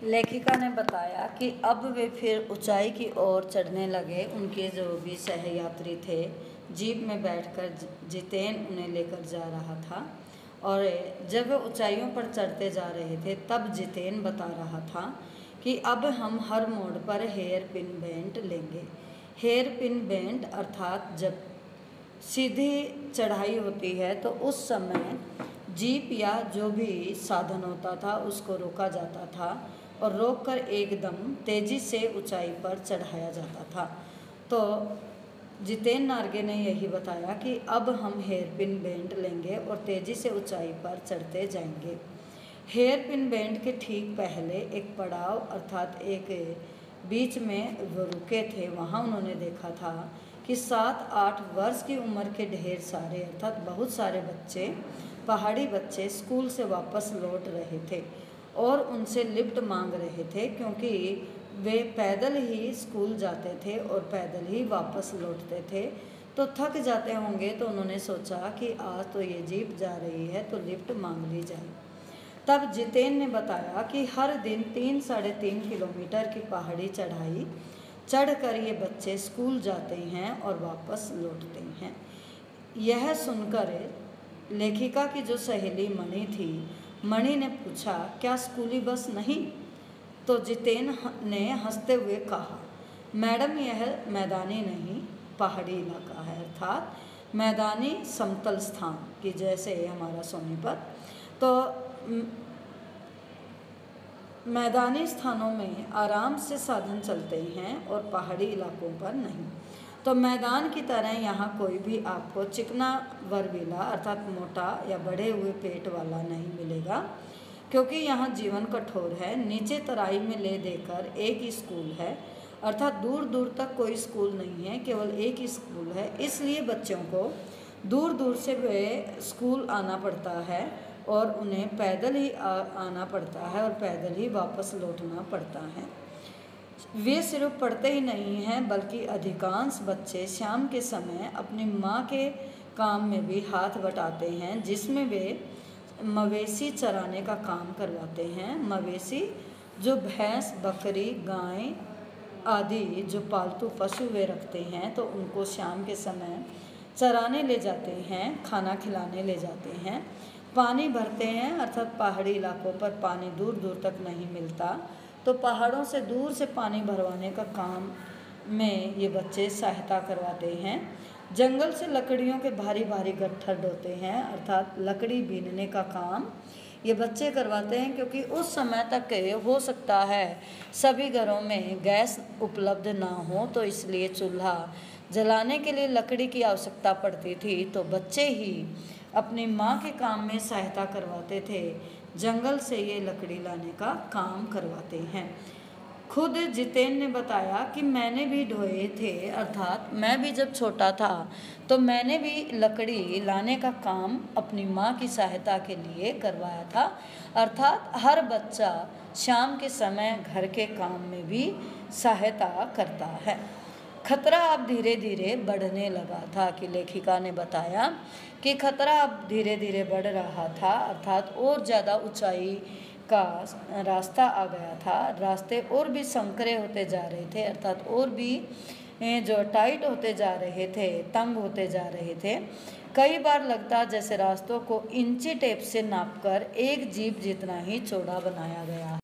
लेखिका ने बताया कि अब वे फिर ऊंचाई की ओर चढ़ने लगे। उनके जो भी सहयात्री थे, जीप में बैठकर जितेन उन्हें लेकर जा रहा था और जब वे ऊंचाइयों पर चढ़ते जा रहे थे तब जितेन बता रहा था कि अब हम हर मोड़ पर हेयर पिन बेंट लेंगे। हेयर पिन बेंट अर्थात जब सीधी चढ़ाई होती है तो उस समय जीप या जो भी साधन होता था उसको रोका जाता था और रोककर एकदम तेज़ी से ऊंचाई पर चढ़ाया जाता था। तो जितेन नार्गे ने यही बताया कि अब हम हेयर पिन बेंट लेंगे और तेज़ी से ऊंचाई पर चढ़ते जाएंगे। हेयर पिन बेंट के ठीक पहले एक पड़ाव अर्थात एक बीच में वो रुके थे। वहाँ उन्होंने देखा था कि 7-8 वर्ष की उम्र के ढेर सारे अर्थात बहुत सारे बच्चे, पहाड़ी बच्चे स्कूल से वापस लौट रहे थे और उनसे लिफ्ट मांग रहे थे, क्योंकि वे पैदल ही स्कूल जाते थे और पैदल ही वापस लौटते थे तो थक जाते होंगे। तो उन्होंने सोचा कि आज तो ये जीप जा रही है तो लिफ्ट मांग ली जाए। तब जितेन ने बताया कि हर दिन 3-3.5 किलोमीटर की पहाड़ी चढ़ाई चढ़कर ये बच्चे स्कूल जाते हैं और वापस लौटते हैं। यह सुनकर लेखिका की जो सहेली मणि थी, मणि ने पूछा, क्या स्कूली बस नहीं? तो जितेन ने हंसते हुए कहा, मैडम यह मैदानी नहीं पहाड़ी इलाका है, अर्थात मैदानी समतल स्थान की जैसे हमारा सोनीपत। तो मैदानी स्थानों में आराम से साधन चलते हैं और पहाड़ी इलाकों पर नहीं। तो मैदान की तरह यहाँ कोई भी आपको चिकना वरबीला अर्थात मोटा या बढ़े हुए पेट वाला नहीं मिलेगा, क्योंकि यहाँ जीवन कठोर है। नीचे तराई में ले देकर एक ही स्कूल है, अर्थात दूर दूर तक कोई स्कूल नहीं है, केवल एक ही स्कूल है। इसलिए बच्चों को दूर दूर से वे स्कूल आना पड़ता है और उन्हें पैदल ही आना पड़ता है और पैदल ही वापस लौटना पड़ता है। वे सिर्फ पढ़ते ही नहीं हैं बल्कि अधिकांश बच्चे शाम के समय अपनी माँ के काम में भी हाथ बटाते हैं, जिसमें वे मवेशी चराने का काम करवाते हैं। मवेशी जो भैंस, बकरी, गाय आदि जो पालतू पशु वे रखते हैं तो उनको शाम के समय चराने ले जाते हैं, खाना खिलाने ले जाते हैं, पानी भरते हैं। अर्थात पहाड़ी इलाकों पर पानी दूर दूर तक नहीं मिलता तो पहाड़ों से दूर से पानी भरवाने का काम में ये बच्चे सहायता करवाते हैं। जंगल से लकड़ियों के भारी भारी गट्ठर ढोते हैं, अर्थात लकड़ी बीनने का काम ये बच्चे करवाते हैं, क्योंकि उस समय तक हो सकता है सभी घरों में गैस उपलब्ध ना हो, तो इसलिए चूल्हा जलाने के लिए लकड़ी की आवश्यकता पड़ती थी। तो बच्चे ही अपनी माँ के काम में सहायता करवाते थे, जंगल से ये लकड़ी लाने का काम करवाते हैं। खुद जितेन ने बताया कि मैंने भी ढोए थे, अर्थात मैं भी जब छोटा था तो मैंने भी लकड़ी लाने का काम अपनी माँ की सहायता के लिए करवाया था। अर्थात हर बच्चा शाम के समय घर के काम में भी सहायता करता है। खतरा अब धीरे धीरे बढ़ने लगा था कि लेखिका ने बताया कि खतरा अब धीरे धीरे बढ़ रहा था, अर्थात और ज़्यादा ऊंचाई का रास्ता आ गया था। रास्ते और भी संकरे होते जा रहे थे, अर्थात और भी जो टाइट होते जा रहे थे, तंग होते जा रहे थे। कई बार लगता जैसे रास्तों को इंची टेप से नापकर एक जीप जितना ही चौड़ा बनाया गया।